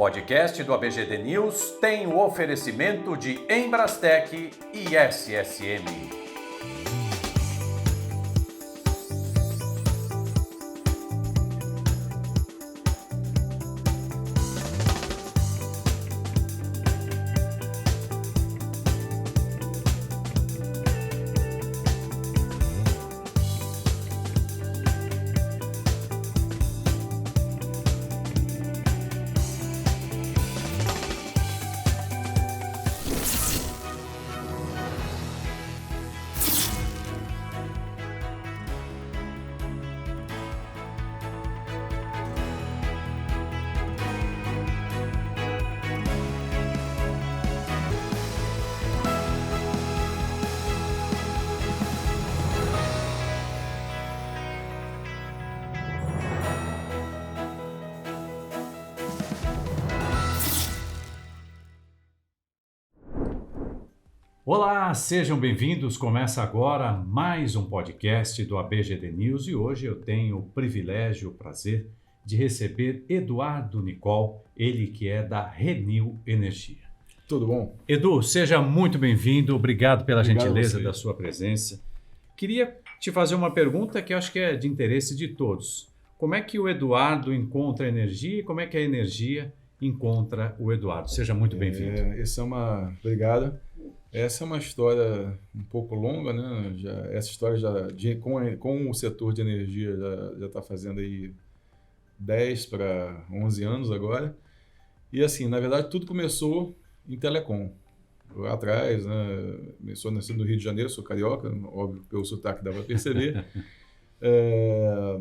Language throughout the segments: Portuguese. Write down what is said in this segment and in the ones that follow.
podcast do ABGD News tem o oferecimento de Embrastec e SSM. Olá, sejam bem-vindos. Começa agora mais um podcast do ABGD News e hoje eu tenho o privilégio, o prazer de receber Eduardo Nicol, ele que é da Renew Energia. Tudo bom? Edu, seja muito bem-vindo, obrigado pela gentileza a da sua presença. Queria te fazer uma pergunta que eu acho que é de interesse de todos. Como é que o Eduardo encontra a energia e como é que a energia encontra o Eduardo? Seja muito bem-vindo. Obrigado. Essa é uma história um pouco longa, né? Essa história com o setor de energia já está fazendo aí 10 para 11 anos agora. E assim, na verdade, tudo começou em telecom. Lá atrás, né? Eu sou nascido no Rio de Janeiro, sou carioca, óbvio, pelo sotaque dava para perceber.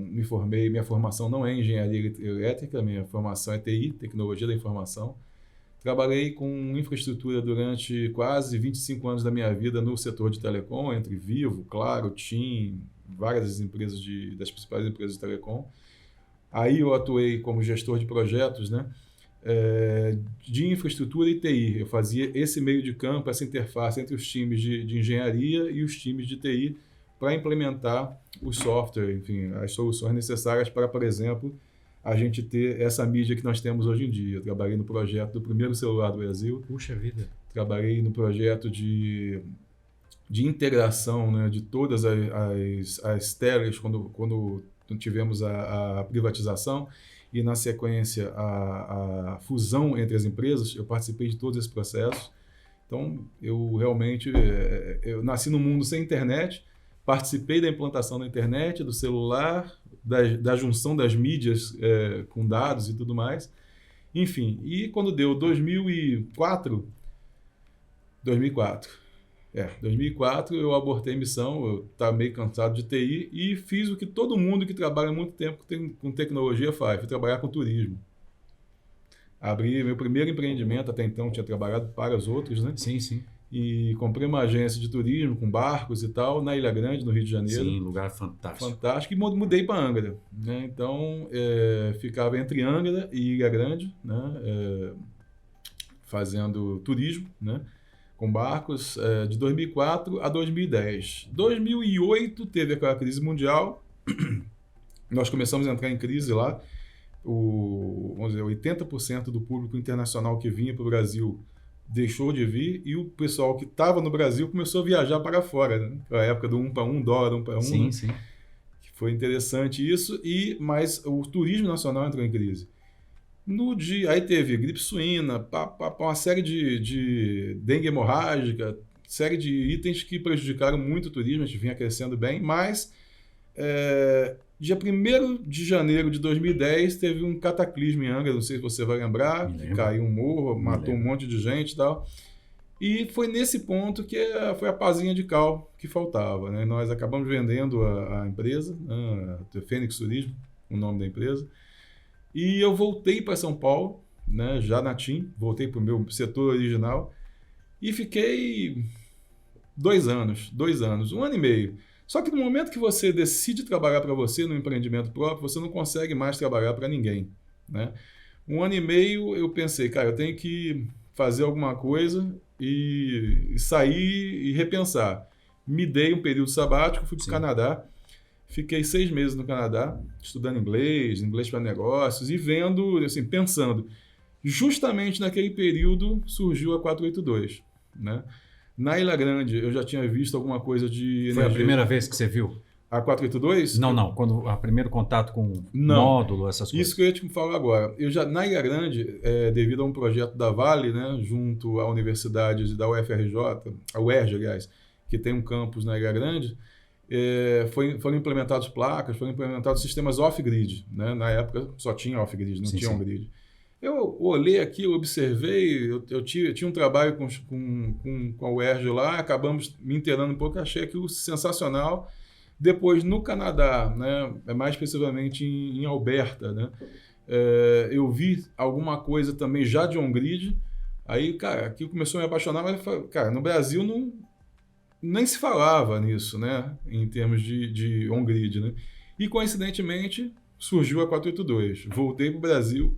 Me formei, minha formação não é engenharia elétrica, minha formação é TI, tecnologia da informação. Trabalhei com infraestrutura durante quase 25 anos da minha vida no setor de telecom, entre Vivo, Claro, TIM, várias empresas das principais empresas de telecom. Aí eu atuei como gestor de projetos, né, de infraestrutura e TI. Eu fazia esse meio de campo, essa interface entre os times de engenharia e os times de TI para implementar o software, enfim, as soluções necessárias para, por exemplo, a gente ter essa mídia que nós temos hoje em dia. Eu trabalhei no projeto do primeiro celular do Brasil. Puxa vida! Trabalhei no projeto de integração, né, de todas as telas quando tivemos a privatização e, na sequência, a fusão entre as empresas. Eu participei de todos esses processos. Então, eu realmente eu nasci num mundo sem internet, participei da implantação da internet, do celular, da junção das mídias com dados e tudo mais. Enfim, e quando deu 2004, eu abortei a missão, eu estava meio cansado de TI e fiz o que todo mundo que trabalha há muito tempo com tecnologia faz, fui trabalhar com turismo. Abri meu primeiro empreendimento, até então tinha trabalhado para os outros, né? Sim, sim. E comprei uma agência de turismo com barcos e tal, na Ilha Grande, no Rio de Janeiro. Sim, lugar fantástico. Fantástico. E mudei para Angra, né? Então, ficava entre Angra e Ilha Grande, né? Fazendo turismo, né? Com barcos, de 2004 a 2010. 2008 teve aquela crise mundial, nós começamos a entrar em crise lá. Vamos dizer, 80% do público internacional que vinha para o Brasil deixou de vir e o pessoal que estava no Brasil começou a viajar para fora, né? A época do 1 para 1, dólar 1 para 1. Sim, né? sim. Foi interessante isso, mas o turismo nacional entrou em crise. Aí teve gripe suína, uma série de dengue hemorrágica, série de itens que prejudicaram muito o turismo, a gente vinha crescendo bem, mas dia 1º de janeiro de 2010 teve um cataclismo em Angra, não sei se você vai lembrar, que caiu um morro, matou um monte de gente e tal. E foi nesse ponto que foi a pazinha de cal que faltava, né? Nós acabamos vendendo a empresa, a Fênix Turismo, o nome da empresa. E eu voltei para São Paulo, né, já na TIM, voltei para o meu setor original e fiquei 2 anos, 1 ano e meio. Só que no momento que você decide trabalhar para você no empreendimento próprio, você não consegue mais trabalhar para ninguém, né? 1 ano e meio eu pensei, cara, eu tenho que fazer alguma coisa e sair e repensar. Me dei um período sabático, fui para o Canadá, fiquei 6 meses no Canadá, estudando inglês para negócios e vendo, assim, pensando, Justamente naquele período surgiu a 482, né? Na Ilha Grande, eu já tinha visto alguma coisa de energia. Foi a primeira vez que você viu? A 482? Não. Quando o primeiro contato com Não. módulo, essas coisas. Isso que eu ia te falar agora. Eu já, na Ilha Grande, devido a um projeto da Vale, né, junto à universidade da UFRJ, a UERJ, aliás, que tem um campus na Ilha Grande, foram implementadas placas, foram implementados sistemas off-grid, né? Na época só tinha off-grid, não tinha on-grid. Eu olhei aqui, eu observei, eu tinha um trabalho com a UERJ lá, acabamos me inteirando um pouco, achei aquilo sensacional. Depois, no Canadá, né, mais especificamente em Alberta, né, eu vi alguma coisa também já de on-grid. Aí, cara, aquilo começou a me apaixonar, mas, cara, no Brasil nem se falava nisso, né, em termos de on-grid, né? E, coincidentemente, surgiu a 482. Voltei para o Brasil.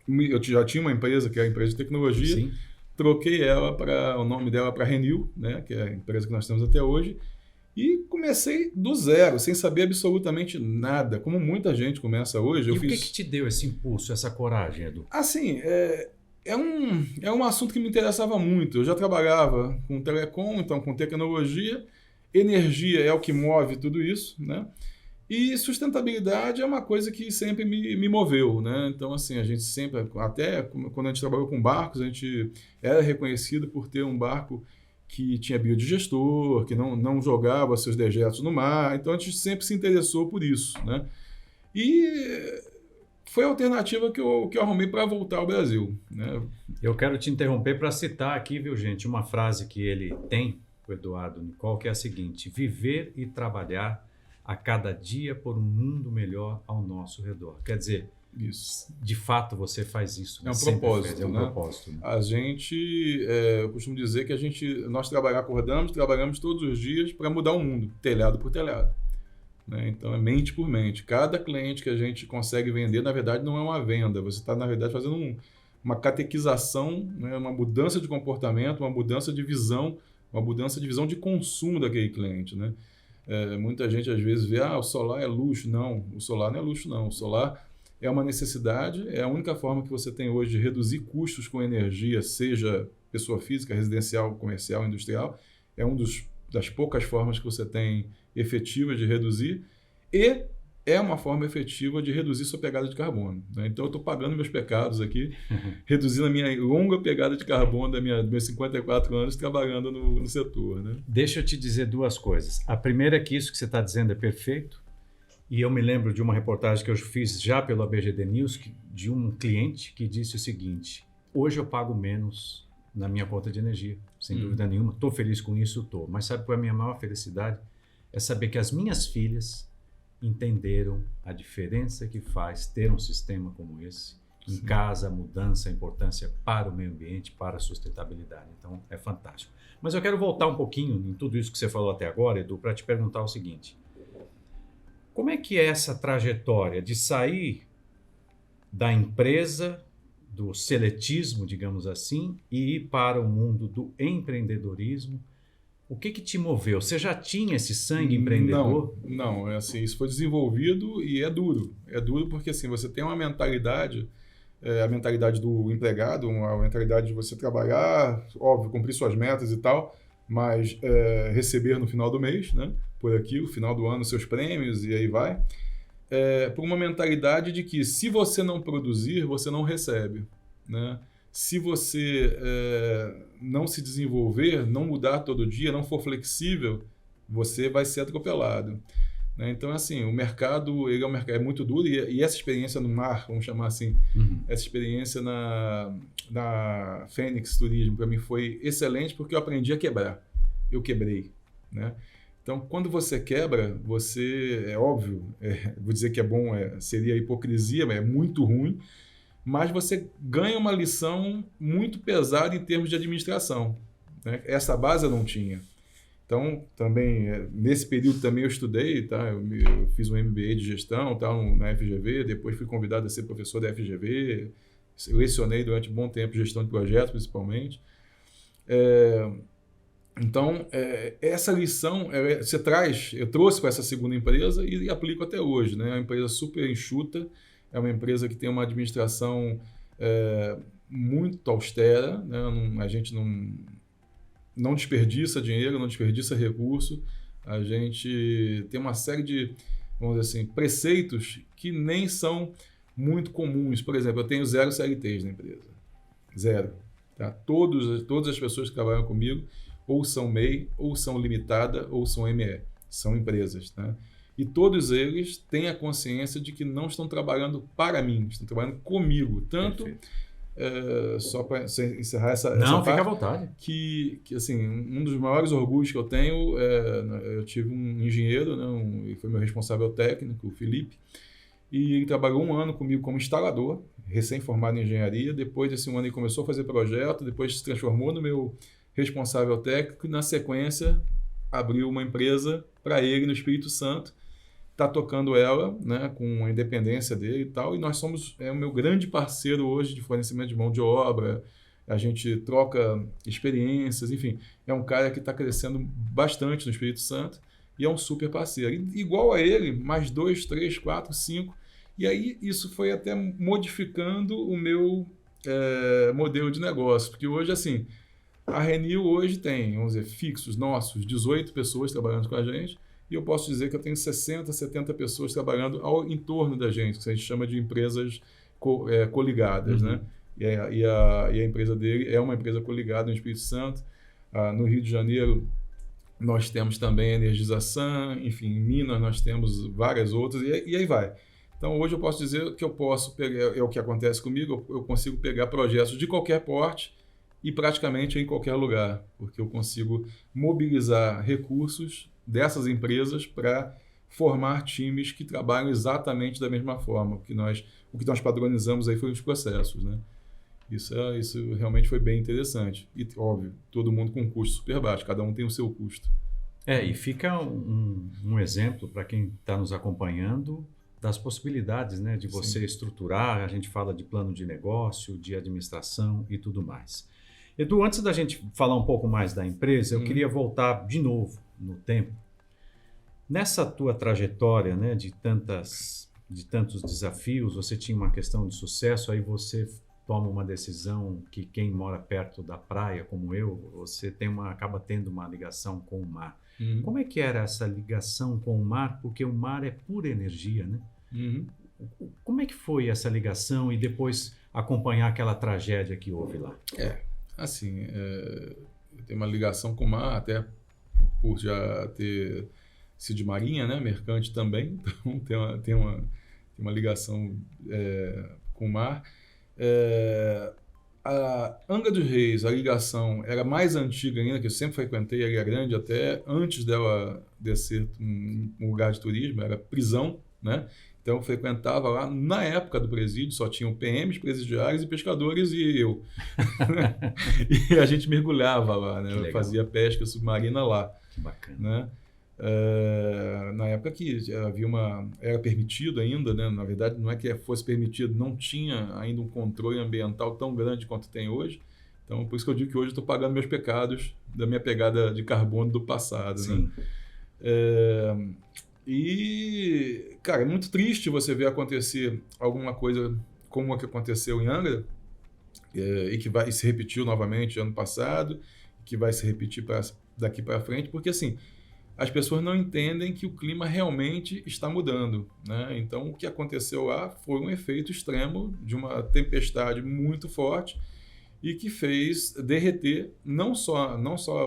Eu já tinha uma empresa, que é a empresa de tecnologia. Sim. Troquei o nome dela para Renew, né, que é a empresa que nós temos até hoje. E comecei do zero, sem saber absolutamente nada, como muita gente começa hoje. E o que te deu esse impulso, essa coragem, Edu? Assim, é um assunto que me interessava muito. Eu já trabalhava com telecom, então com tecnologia. Energia é o que move tudo isso, né? E sustentabilidade é uma coisa que sempre me moveu, né? Então, assim, a gente sempre, até quando a gente trabalhou com barcos, a gente era reconhecido por ter um barco que tinha biodigestor, que não jogava seus dejetos no mar. Então, a gente sempre se interessou por isso, né? E foi a alternativa que eu arrumei para voltar ao Brasil, né? Eu quero te interromper para citar aqui, viu, gente, uma frase que ele tem, o Eduardo Nicol, que é a seguinte: viver e trabalhar a cada dia por um mundo melhor ao nosso redor. Quer dizer, isso. De fato você faz isso. É um propósito, é um né? propósito. Né? A gente, eu costumo dizer que nós trabalhamos todos os dias para mudar o mundo, telhado por telhado. Né? Então é mente por mente. Cada cliente que a gente consegue vender, na verdade, não é uma venda. Você está, na verdade, fazendo uma catequização, né? Uma mudança de comportamento, uma mudança de visão de consumo daquele cliente, né? Muita gente às vezes vê, o solar é luxo. Não, o solar não é luxo, não. O solar é uma necessidade, é a única forma que você tem hoje de reduzir custos com energia, seja pessoa física, residencial, comercial, industrial. É das poucas formas que você tem efetiva de reduzir e é uma forma efetiva de reduzir sua pegada de carbono. Né? Então, eu estou pagando meus pecados aqui, reduzindo a minha longa pegada de carbono dos meus 54 anos trabalhando no setor. Né? Deixa eu te dizer duas coisas. A primeira é que isso que você está dizendo é perfeito. E eu me lembro de uma reportagem que eu fiz já pelo ABGD News, de um cliente que disse o seguinte: hoje eu pago menos na minha conta de energia, sem dúvida nenhuma. Estou feliz com isso, estou. Mas sabe qual é a minha maior felicidade? É saber que as minhas filhas entenderam a diferença que faz ter um sistema como esse em casa, a mudança, a importância para o meio ambiente, para a sustentabilidade. Então, é fantástico. Mas eu quero voltar um pouquinho em tudo isso que você falou até agora, Edu, para te perguntar o seguinte: como é que é essa trajetória de sair da empresa, do seletismo, digamos assim, e ir para o mundo do empreendedorismo? O que te moveu? Você já tinha esse sangue empreendedor? Não, assim, isso foi desenvolvido e é duro. É duro porque assim, você tem uma mentalidade, a mentalidade do empregado, a mentalidade de você trabalhar, óbvio, cumprir suas metas e tal, mas receber no final do mês, né? Por aqui, o final do ano, seus prêmios e aí vai. Por uma mentalidade de que se você não produzir, você não recebe, né? Se você não se desenvolver, não mudar todo dia, não for flexível, você vai ser atropelado. Né? Então, assim, o mercado, ele é muito duro e essa experiência no mar, vamos chamar assim, essa experiência na Fênix Turismo, para mim foi excelente porque eu aprendi a quebrar. Eu quebrei, né? Então, quando você quebra, é óbvio, vou dizer que é bom, seria hipocrisia, mas é muito ruim, mas você ganha uma lição muito pesada em termos de administração. Né? Essa base eu não tinha. Então, também, nesse período também eu estudei, tá? Eu fiz um MBA de gestão, tá? Na FGV, depois fui convidado a ser professor da FGV, lecionei durante um bom tempo gestão de projetos, principalmente. Então, essa lição eu trouxe para essa segunda empresa e aplico até hoje. Né? É uma empresa super enxuta, é uma empresa que tem uma administração muito austera, né? A gente não desperdiça dinheiro, não desperdiça recurso, a gente tem uma série de, vamos dizer assim, preceitos que nem são muito comuns. Por exemplo, eu tenho 0 CLTs na empresa. 0. Tá? Todas as pessoas que trabalham comigo ou são MEI, ou são limitada, ou são ME. São empresas. Tá? E todos eles têm a consciência de que não estão trabalhando para mim, estão trabalhando comigo. Tanto, só para encerrar essa Não, parte, fica à vontade. que assim, um dos maiores orgulhos que eu tenho, eu tive um engenheiro, né, ele foi meu responsável técnico, o Felipe, e ele trabalhou 1 ano comigo como instalador, recém-formado em engenharia. Depois desse 1 ano ele começou a fazer projeto, depois se transformou no meu responsável técnico e, na sequência, abriu uma empresa para ele no Espírito Santo. Está tocando ela, né, com a independência dele e tal, e nós somos o meu grande parceiro hoje de fornecimento de mão de obra, a gente troca experiências, enfim, é um cara que está crescendo bastante no Espírito Santo e é um super parceiro. E, igual a ele, mais 2, 3, 4, 5, e aí isso foi até modificando o meu modelo de negócio, porque hoje, assim, a Renil hoje tem, vamos dizer, fixos nossos, 18 pessoas trabalhando com a gente, e eu posso dizer que eu tenho 60, 70 pessoas trabalhando em torno da gente, que a gente chama de empresas coligadas, né? E a empresa dele é uma empresa coligada no Espírito Santo. No Rio de Janeiro, nós temos também a Energização, enfim, em Minas nós temos várias outras, e aí vai. Então, hoje eu posso dizer que eu posso pegar, é o que acontece comigo, eu consigo pegar projetos de qualquer porte e praticamente em qualquer lugar, porque eu consigo mobilizar recursos dessas empresas para formar times que trabalham exatamente da mesma forma. O que nós padronizamos aí foi os processos, né? Isso realmente foi bem interessante. E, óbvio, todo mundo com um custo super baixo, cada um tem o seu custo. E fica um exemplo para quem está nos acompanhando das possibilidades, né, de você Sim. estruturar. A gente fala de plano de negócio, de administração e tudo mais. Edu, antes da gente falar um pouco mais da empresa, eu queria voltar de novo no tempo. Nessa tua trajetória, né, de tantos desafios, você tinha uma questão de sucesso, aí você toma uma decisão que quem mora perto da praia, como eu, você acaba tendo uma ligação com o mar. Como é que era essa ligação com o mar? Porque o mar é pura energia, né? Como é que foi essa ligação e depois acompanhar aquela tragédia que houve lá? Assim, eu tenho uma ligação com o mar, até por já ter sido de marinha, né? Mercante também, então tem uma ligação com o mar. A Angra dos Reis, a ligação era mais antiga ainda, que eu sempre frequentei a Ilha Grande, até antes dela descer um lugar de turismo, era prisão, né? Então eu frequentava lá, na época do presídio, só tinham PMs, presidiários e pescadores e eu. E a gente mergulhava lá, né? Fazia pesca submarina lá. Que bacana. Né? Na época que era permitido ainda, né? Na verdade não é que fosse permitido, não tinha ainda um controle ambiental tão grande quanto tem hoje. Então por isso que eu digo que hoje eu estou pagando meus pecados da minha pegada de carbono do passado. Sim. Né? E, cara, é muito triste você ver acontecer alguma coisa como a que aconteceu em Angra, e que vai se repetiu novamente ano passado, que vai se repetir daqui para frente, porque assim, as pessoas não entendem que o clima realmente está mudando, né? Então, o que aconteceu lá foi um efeito extremo de uma tempestade muito forte e que fez derreter não só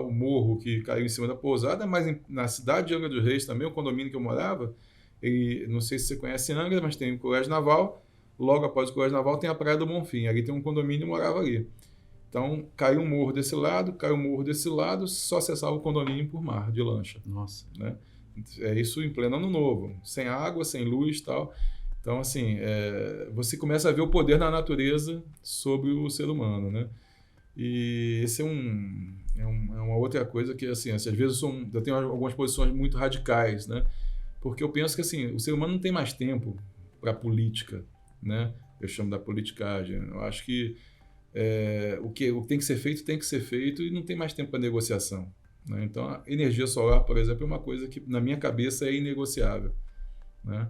o morro que caiu em cima da pousada, mas na cidade de Angra dos Reis também, o condomínio que eu morava, não sei se você conhece Angra, mas tem o Colégio Naval, logo após o Colégio Naval tem a Praia do Bonfim, ali tem um condomínio e morava ali. Então, caiu um morro desse lado, caiu um morro desse lado, só acessava o condomínio por mar, de lancha. Nossa. Né? É isso em pleno ano novo, sem água, sem luz e tal. Então, assim, você começa a ver o poder da natureza sobre o ser humano, né? E esse é uma outra coisa que, assim, às vezes eu tenho algumas posições muito radicais, né? Porque eu penso que, assim, o ser humano não tem mais tempo para política, né? Eu chamo da politicagem. Eu acho que o que tem que ser feito e não tem mais tempo para negociação, né? Então, a energia solar, por exemplo, é uma coisa que, na minha cabeça, é inegociável, né?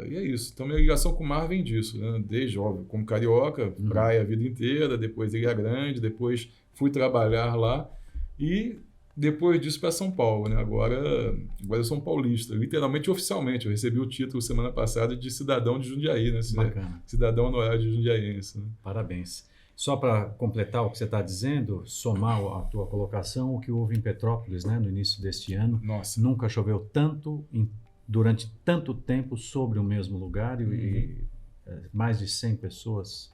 E é isso. Então, minha ligação com o mar vem disso, né? Desde, óbvio, como carioca, praia a vida inteira, depois Ilha Grande, depois fui trabalhar lá e depois disso para São Paulo, né? Agora eu sou um paulista, literalmente oficialmente. Eu recebi o título semana passada de cidadão de Jundiaí, né? Bacana. Cidadão honorário de jundiaense. Né? Parabéns. Só para completar o que você está dizendo, somar a tua colocação, o que houve em Petrópolis, né, no início deste ano. Nossa. Nunca choveu tanto durante tanto tempo sobre o mesmo lugar e mais de 100 pessoas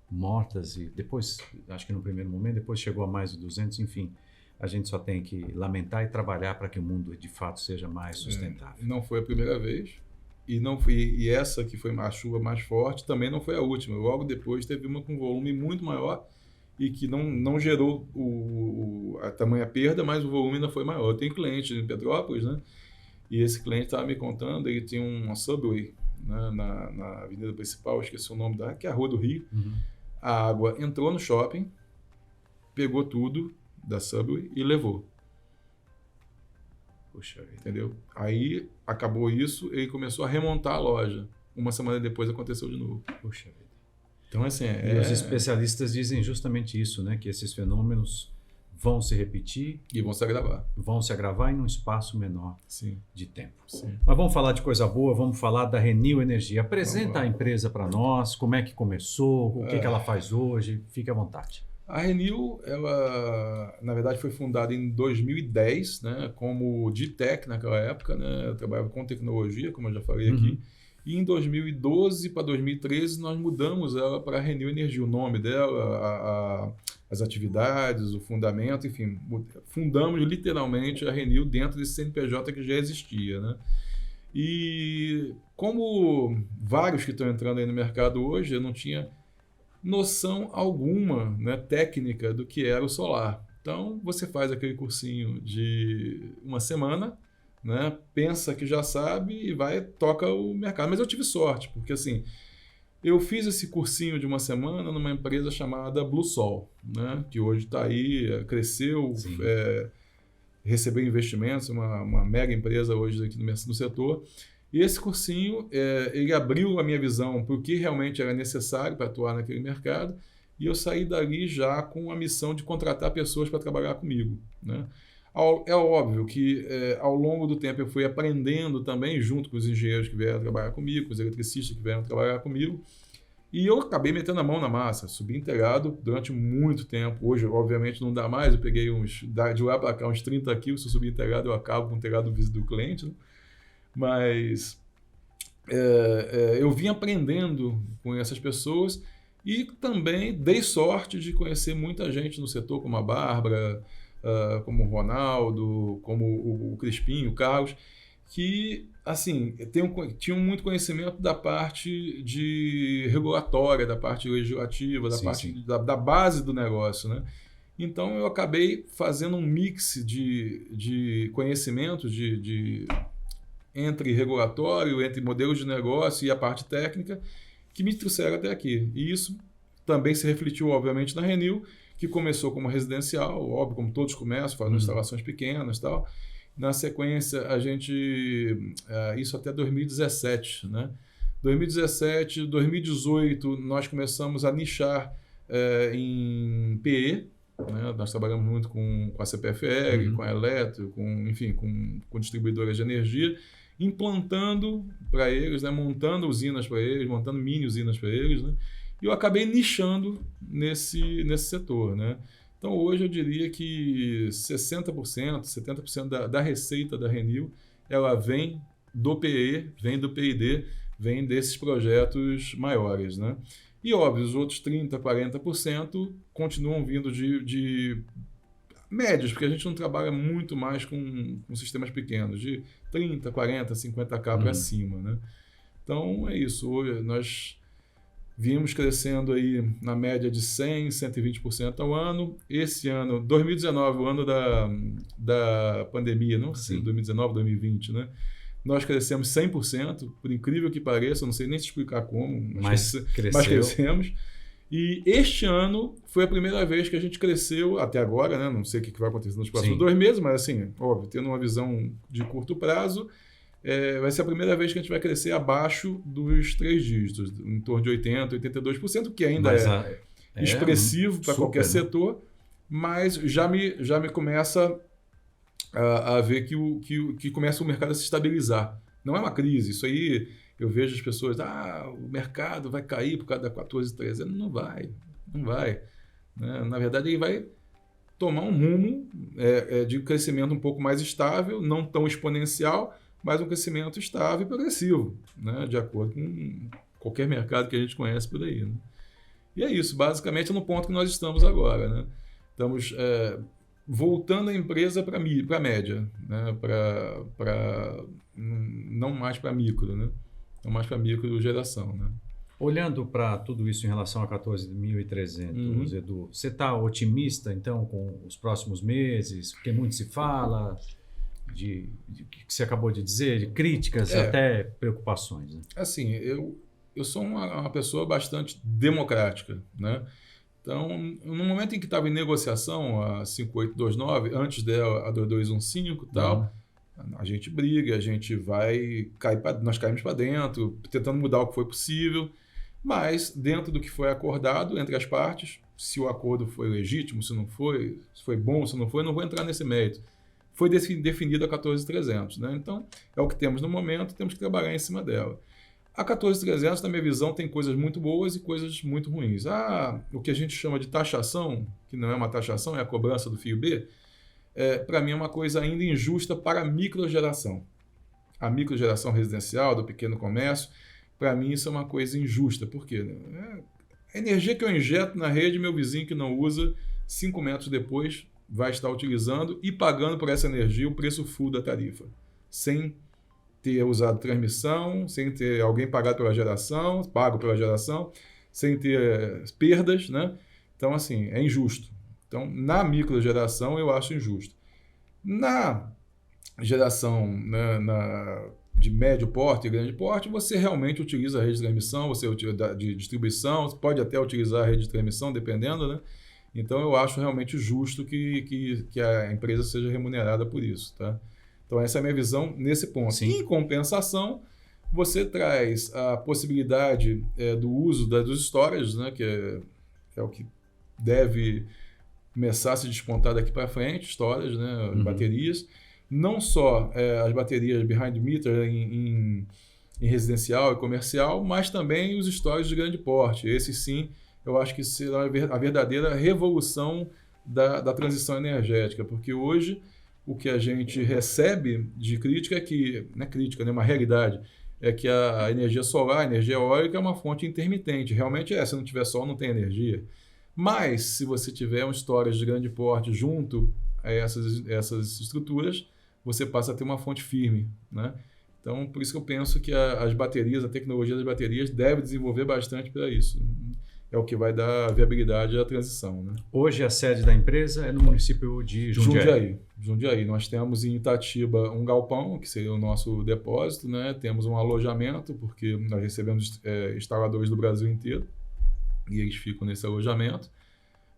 mortas e depois, acho que no primeiro momento, depois chegou a mais de 200, enfim. A gente só tem que lamentar e trabalhar para que o mundo de fato seja mais sustentável. Não foi a primeira vez e essa que foi a chuva mais forte também não foi a última. Logo depois teve uma com volume muito maior e que não gerou a tamanha perda, mas o volume ainda foi maior. Eu tenho cliente em Petrópolis, né? E esse cliente estava me contando, ele tinha uma Subway, né, na avenida principal, esqueci o nome que é a Rua do Rio. A água entrou no shopping, pegou tudo da Subway e levou. Puxa vida. Entendeu? Aí acabou isso, ele começou a remontar a loja. Uma semana depois aconteceu de novo. Puxa vida. Então, assim... E os especialistas dizem justamente isso, né? Que esses fenômenos vão se repetir. E vão se agravar. Vão se agravar em um espaço menor Sim. de tempo. Sim. Mas vamos falar de coisa boa, vamos falar da Renew Energia. Apresenta a empresa para nós, como é que começou, o que ela faz hoje, fique à vontade. A Renew, ela, na verdade, foi fundada em 2010, né, como D-Tech naquela época, né, eu trabalhava com tecnologia, como eu já falei aqui, e em 2012 para 2013 nós mudamos ela para a Renew Energia, o nome dela, as atividades, o fundamento, enfim, fundamos literalmente a Renew dentro desse CNPJ que já existia, né? E como vários que estão entrando aí no mercado hoje, eu não tinha noção alguma, né, técnica do que era o solar. Então, você faz aquele cursinho de uma semana, né, pensa que já sabe e toca o mercado. Mas eu tive sorte, porque assim, eu fiz esse cursinho de uma semana numa empresa chamada BlueSol, né, que hoje está aí, cresceu, recebeu investimentos, uma mega empresa hoje aqui no setor. E esse cursinho, ele abriu a minha visão para o que realmente era necessário para atuar naquele mercado, e eu saí dali já com a missão de contratar pessoas para trabalhar comigo, né? É óbvio que ao longo do tempo eu fui aprendendo também, junto com os engenheiros que vieram trabalhar comigo, com os eletricistas que vieram trabalhar comigo, e eu acabei metendo a mão na massa, subi em telhado durante muito tempo. Hoje, obviamente, não dá mais, eu peguei de lá para cá uns 30 quilos, se eu subir em telhado eu acabo com o telhado do cliente, né? Mas eu vim aprendendo com essas pessoas e também dei sorte de conhecer muita gente no setor, como a Bárbara, como o Ronaldo, como o Crispim, o Carlos, que assim, tinham muito conhecimento da parte de regulatória, da parte legislativa, da base do negócio, né? Então eu acabei fazendo um mix de conhecimentos entre regulatório, entre modelos de negócio e a parte técnica, que me trouxeram até aqui. E isso também se refletiu, obviamente, na Renew, que começou como residencial, óbvio, como todos começam, fazendo instalações pequenas e tal. Na sequência, a gente... isso até 2017, né? 2017, 2018, nós começamos a nichar em PE, né? Nós trabalhamos muito com a CPFL, com a Eletro, com distribuidoras de energia, implantando para eles, né? Montando usinas para eles, montando mini usinas para eles, né? E eu acabei nichando nesse setor, né? Então, hoje eu diria que 60%, 70% da receita da Renew, ela vem do PE, vem do PID, vem desses projetos maiores, né? E, óbvio, os outros 30%, 40% continuam vindo de médios, porque a gente não trabalha muito mais com sistemas pequenos, de 30, 40, 50K para cima, né? Então, é isso. Hoje nós vimos crescendo aí na média de 100%, 120% ao ano. Esse ano, 2019, o ano da pandemia, não sei, 2019, 2020, né? Nós crescemos 100%, por incrível que pareça, eu não sei nem te explicar como, mas crescemos. E este ano foi a primeira vez que a gente cresceu, até agora, né? Não sei o que vai acontecer nos próximos 2 meses, mas assim, óbvio, tendo uma visão de curto prazo, vai ser a primeira vez que a gente vai crescer abaixo dos 3 dígitos, em torno de 80%, 82%, que ainda expressivo para qualquer setor, mas já me começa a ver que começa o mercado a se estabilizar. Não é uma crise, isso aí eu vejo as pessoas, o mercado vai cair por causa da 14,13. Não vai. Né? Na verdade, ele vai tomar um rumo de crescimento um pouco mais estável, não tão exponencial, mas um crescimento estável e progressivo, né? De acordo com qualquer mercado que a gente conhece por aí. Né? E é isso, basicamente, no ponto que nós estamos agora. Né? Estamos voltando a empresa para a média, né? Não mais para micro, né? Não mais para micro geração. Né? Olhando para tudo isso em relação a 14.300, Edu, você está otimista, então, com os próximos meses? Porque muito se fala de que você acabou de dizer, de críticas até preocupações. Né? Assim, eu sou uma pessoa bastante democrática, né? Então, no momento em que estava em negociação a 5829, antes dela a 2215 e tal, a gente briga, a gente vai nós caímos para dentro, tentando mudar o que foi possível, mas dentro do que foi acordado entre as partes, se o acordo foi legítimo, se não foi, se foi bom, se não foi, não vou entrar nesse mérito. Foi definido a 14.300, né? Então, é o que temos no momento, temos que trabalhar em cima dela. A 14.300, na minha visão, tem coisas muito boas e coisas muito ruins. O que a gente chama de taxação, que não é uma taxação, é a cobrança do fio B, para mim é uma coisa ainda injusta para a microgeração. A microgeração residencial, do pequeno comércio, para mim isso é uma coisa injusta. Por quê? A energia que eu injeto na rede, meu vizinho que não usa, 5 metros depois vai estar utilizando e pagando por essa energia o preço full da tarifa, sem ter usado transmissão, sem ter alguém pagado pela geração, pago pela geração, sem ter perdas, né? Então, assim, é injusto. Então, na microgeração, eu acho injusto. Na geração, né, de médio porte e grande porte, você realmente utiliza a rede de transmissão, você utiliza de distribuição, você pode até utilizar a rede de transmissão, dependendo, né? Então, eu acho realmente justo que a empresa seja remunerada por isso, tá? Então, essa é a minha visão nesse ponto. Sim. Em compensação, você traz a possibilidade do uso dos storage, né, que é o que deve começar a se despontar daqui para frente, storage, né, baterias. Não só as baterias behind meter em residencial e comercial, mas também os storage de grande porte. Esses sim, eu acho que será a verdadeira revolução da transição energética, porque hoje o que a gente recebe de crítica é que, não é crítica, né, uma realidade, é que a energia solar, a energia eólica é uma fonte intermitente. Realmente se não tiver sol, não tem energia. Mas, se você tiver um storage de grande porte junto a essas estruturas, você passa a ter uma fonte firme, né? Então, por isso que eu penso que as baterias, a tecnologia das baterias deve desenvolver bastante para isso. É o que vai dar viabilidade à transição, né? Hoje a sede da empresa é no município de Jundiaí. Nós temos em Itatiba um galpão, que seria o nosso depósito, né? Temos um alojamento, porque nós recebemos instaladores do Brasil inteiro e eles ficam nesse alojamento.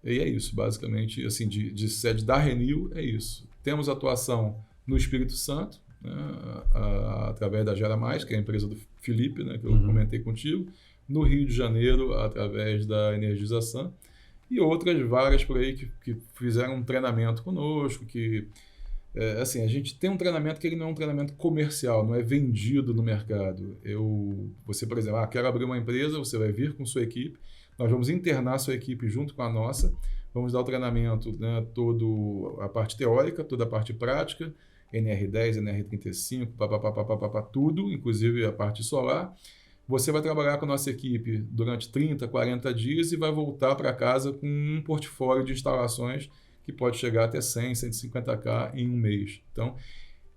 E é isso, basicamente, assim, de sede da Renil, é isso. Temos atuação no Espírito Santo, né? Através da Gera Mais, que é a empresa do Felipe, né? Que eu comentei contigo. No Rio de Janeiro, através da Energização, e outras várias por aí que fizeram um treinamento conosco, que, assim, a gente tem um treinamento que ele não é um treinamento comercial, não é vendido no mercado. Você, por exemplo, quero abrir uma empresa, você vai vir com sua equipe, nós vamos internar sua equipe junto com a nossa, vamos dar o treinamento, né, toda a parte teórica, toda a parte prática, NR10, NR35, tudo, inclusive a parte solar. Você vai trabalhar com a nossa equipe durante 30, 40 dias e vai voltar para casa com um portfólio de instalações que pode chegar até 100, 150K em um mês. Então,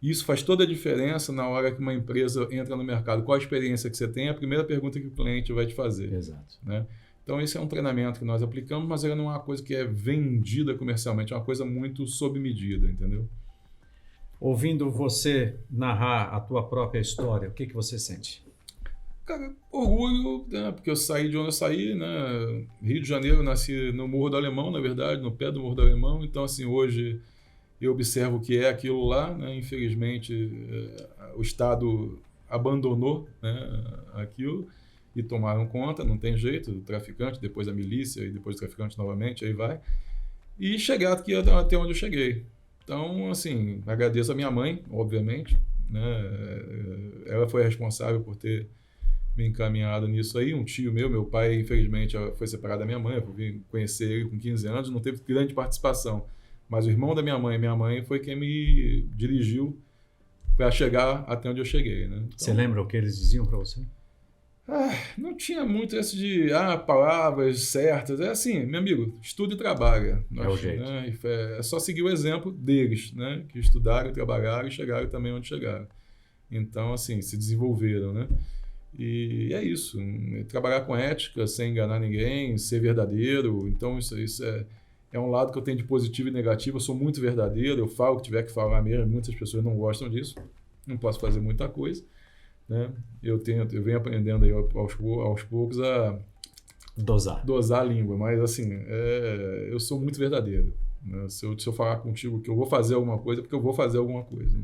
isso faz toda a diferença na hora que uma empresa entra no mercado. Qual a experiência que você tem? É a primeira pergunta que o cliente vai te fazer. Exato. Né? Então, esse é um treinamento que nós aplicamos, mas ele não é uma coisa que é vendida comercialmente, é uma coisa muito sob medida, entendeu? Ouvindo você narrar a tua própria história, o que você sente? Cara, orgulho, né? Porque eu saí de onde eu saí, né? Rio de Janeiro, nasci no Morro do Alemão, na verdade, no pé do Morro do Alemão. Então, assim, hoje eu observo o que é aquilo lá, né? Infelizmente, o Estado abandonou, né, aquilo e tomaram conta, não tem jeito, o traficante, depois a milícia e depois o traficante novamente, aí vai. E chegar aqui até onde eu cheguei. Então, assim, agradeço a minha mãe, obviamente, né? Ela foi responsável por ter me encaminhado nisso aí. Um tio meu pai, infelizmente, foi separado da minha mãe, eu vim conhecer ele com 15 anos, não teve grande participação. Mas o irmão da minha mãe foi quem me dirigiu para chegar até onde eu cheguei, né? Então, você lembra o que eles diziam para você? Não tinha muito esse de palavras certas. É assim, meu amigo, estuda e trabalha. É o jeito. Né? É só seguir o exemplo deles, né? Que estudaram, trabalharam e chegaram também onde chegaram. Então, assim, se desenvolveram, né? E é isso. Trabalhar com ética, sem enganar ninguém, ser verdadeiro. Então, isso é um lado que eu tenho de positivo e negativo. Eu sou muito verdadeiro, eu falo o que tiver que falar mesmo. Muitas pessoas não gostam disso. Não posso fazer muita coisa. Né? Eu venho aprendendo aí aos poucos a dosar a língua, mas assim, eu sou muito verdadeiro. Né? Se eu falar contigo que eu vou fazer alguma coisa, é porque eu vou fazer alguma coisa.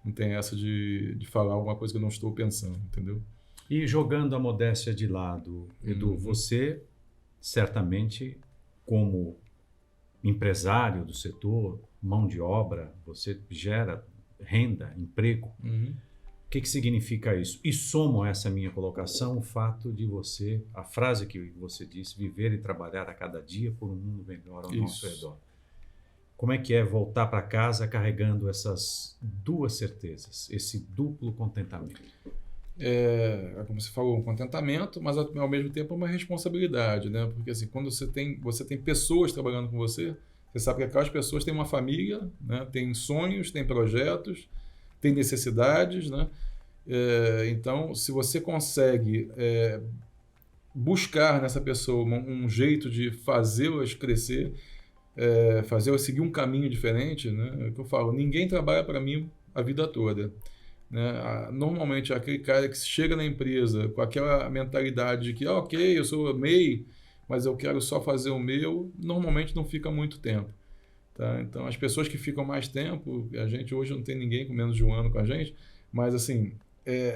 Não tem essa de falar alguma coisa que eu não estou pensando, entendeu? E jogando a modéstia de lado, Edu, você certamente, como empresário do setor, mão de obra, você gera renda, emprego. O que significa isso? E somo a essa minha colocação o fato de você, a frase que você disse, viver e trabalhar a cada dia por um mundo melhor ao nosso redor. Como é que é voltar para casa carregando essas duas certezas, esse duplo contentamento? Como você falou, um contentamento, mas ao mesmo tempo uma responsabilidade, né? Porque assim, quando você tem pessoas trabalhando com você, você sabe que aquelas pessoas têm uma família, né? Têm sonhos, têm projetos, tem necessidades, né? Então, se você consegue buscar nessa pessoa um jeito de fazê-las crescer, fazê-las seguir um caminho diferente, né? É o que eu falo, ninguém trabalha para mim a vida toda. Né? Normalmente, aquele cara que chega na empresa com aquela mentalidade de que, ok, eu sou MEI, mas eu quero só fazer o meu, normalmente não fica muito tempo. Tá? Então, as pessoas que ficam mais tempo, a gente hoje não tem ninguém com menos de um ano com a gente, mas assim,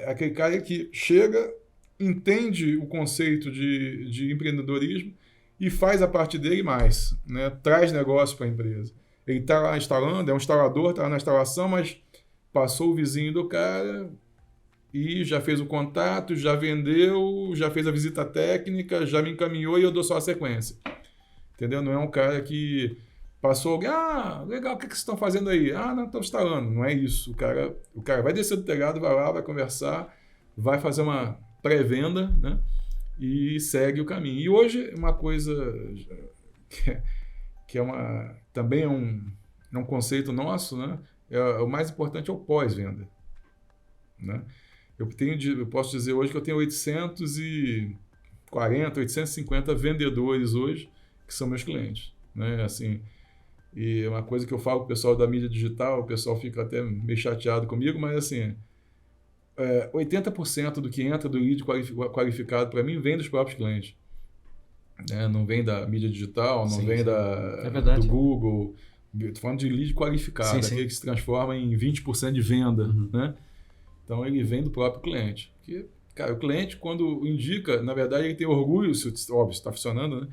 aquele cara que chega, entende o conceito de empreendedorismo e faz a parte dele mais, né? Traz negócio para a empresa. Ele está lá instalando, é um instalador, está na instalação, mas passou o vizinho do cara e já fez o contato, já vendeu, já fez a visita técnica, já me encaminhou e eu dou só a sequência. Entendeu? Não é um cara que passou alguém, legal, o que vocês estão fazendo aí? Não, estamos instalando. Não é isso. O cara vai descer do telhado, vai lá, vai conversar, vai fazer uma pré-venda, né? E segue o caminho. E hoje, uma coisa que também é um conceito nosso, né? O mais importante é o pós-venda. Né? Eu posso dizer hoje que eu tenho 840, 850 vendedores hoje que são meus clientes. Né? Assim, e é uma coisa que eu falo com o pessoal da mídia digital, o pessoal fica até meio chateado comigo, mas assim, 80% do que entra do lead qualificado para mim vem dos próprios clientes. Não vem da mídia digital, não vem do Google. Estou falando de lead qualificado, aquele que se transforma em 20% de venda. Né? Então, ele vem do próprio cliente. Porque, cara, o cliente, quando indica, na verdade, ele tem orgulho, óbvio, está funcionando, né?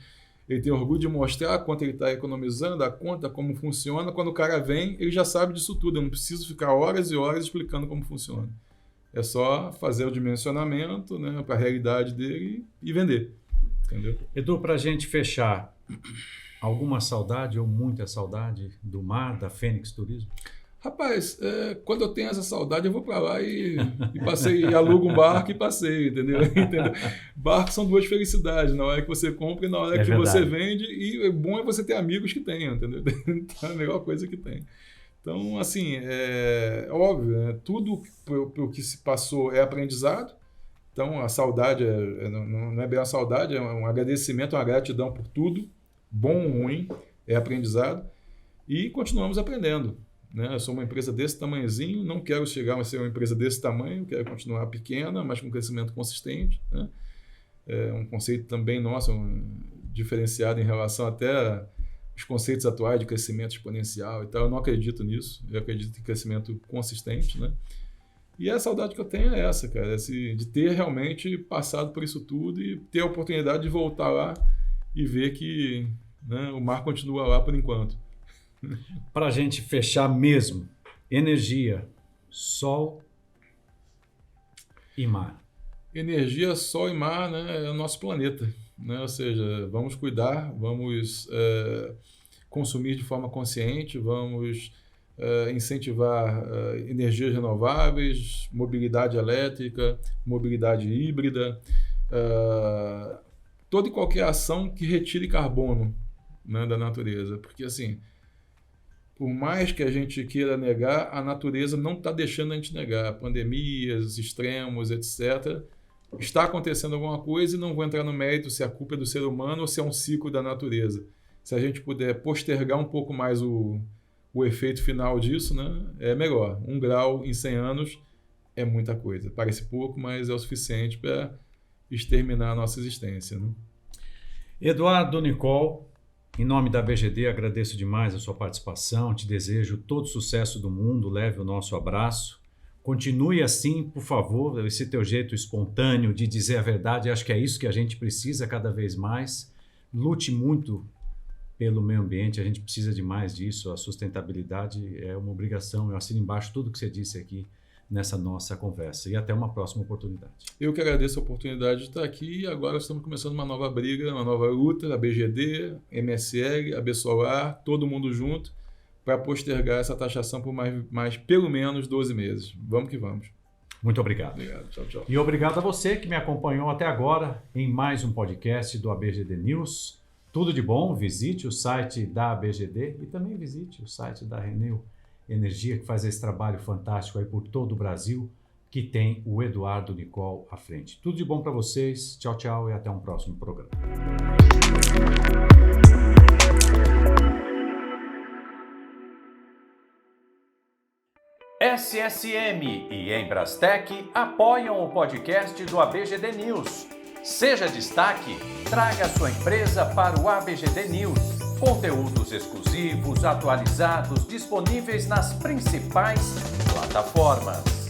Ele tem orgulho de mostrar quanto ele está economizando, a conta, como funciona. Quando o cara vem, ele já sabe disso tudo. Eu não preciso ficar horas e horas explicando como funciona. É só fazer o dimensionamento, né, para a realidade dele e vender. Entendeu? Edu, para a gente fechar, alguma saudade ou muita saudade do mar, da Fênix Turismo? Rapaz, quando eu tenho essa saudade, eu vou para lá e alugo um barco e passeio, entendeu? Barcos são duas felicidades, na hora que você compra e na hora que você vende, e o bom é você ter amigos que tenham, entendeu? Então, é a melhor coisa que tem. Então, assim, óbvio, né? Tudo o que se passou é aprendizado. Então, a saudade não é bem uma saudade, é um agradecimento, uma gratidão por tudo, bom ou ruim, é aprendizado. E continuamos aprendendo. Né? Eu sou uma empresa desse tamanhozinho, não quero chegar a ser uma empresa desse tamanho, quero continuar pequena, mas com crescimento consistente. Né? É um conceito também nosso, diferenciado em relação até os conceitos atuais de crescimento exponencial e tal. Eu não acredito nisso. Eu acredito em crescimento consistente, né? E a saudade que eu tenho é essa, cara, de ter realmente passado por isso tudo e ter a oportunidade de voltar lá e ver que, né, o mar continua lá por enquanto. Para a gente fechar mesmo, energia, sol e mar. Energia, sol e mar, né, é o nosso planeta, né? Ou seja, vamos cuidar, vamos consumir de forma consciente, vamos incentivar energias renováveis, mobilidade elétrica, mobilidade híbrida, toda e qualquer ação que retire carbono, né, da natureza. Porque, assim, por mais que a gente queira negar, a natureza não está deixando a gente negar. Pandemias, extremos, etc. Está acontecendo alguma coisa e não vou entrar no mérito se a culpa é do ser humano ou se é um ciclo da natureza. Se a gente puder postergar um pouco mais o efeito final disso, né, é melhor. 1 grau em 100 anos é muita coisa. Parece pouco, mas é o suficiente para exterminar a nossa existência, né? Eduardo Nicol, em nome da BGD, agradeço demais a sua participação, te desejo todo sucesso do mundo, leve o nosso abraço. Continue assim, por favor, esse teu jeito espontâneo de dizer a verdade, acho que é isso que a gente precisa cada vez mais. Lute muito pelo meio ambiente, a gente precisa de mais disso, a sustentabilidade é uma obrigação, eu assino embaixo tudo que você disse aqui nessa nossa conversa e até uma próxima oportunidade. Eu que agradeço a oportunidade de estar aqui e agora estamos começando uma nova briga, uma nova luta, a BGD, MSL, a Bessolar, todo mundo junto para postergar essa taxação por mais pelo menos 12 meses. Vamos que vamos. Muito obrigado. Obrigado, tchau, tchau. E obrigado a você que me acompanhou até agora em mais um podcast do ABGD News. Tudo de bom, visite o site da ABGD e também visite o site da Renew Energia, que faz esse trabalho fantástico aí por todo o Brasil, que tem o Eduardo Nicol à frente. Tudo de bom para vocês, tchau, tchau e até um próximo programa. SSM e Embrastec apoiam o podcast do ABGD News. Seja destaque, traga sua empresa para o ABGD News. Conteúdos exclusivos, atualizados, disponíveis nas principais plataformas.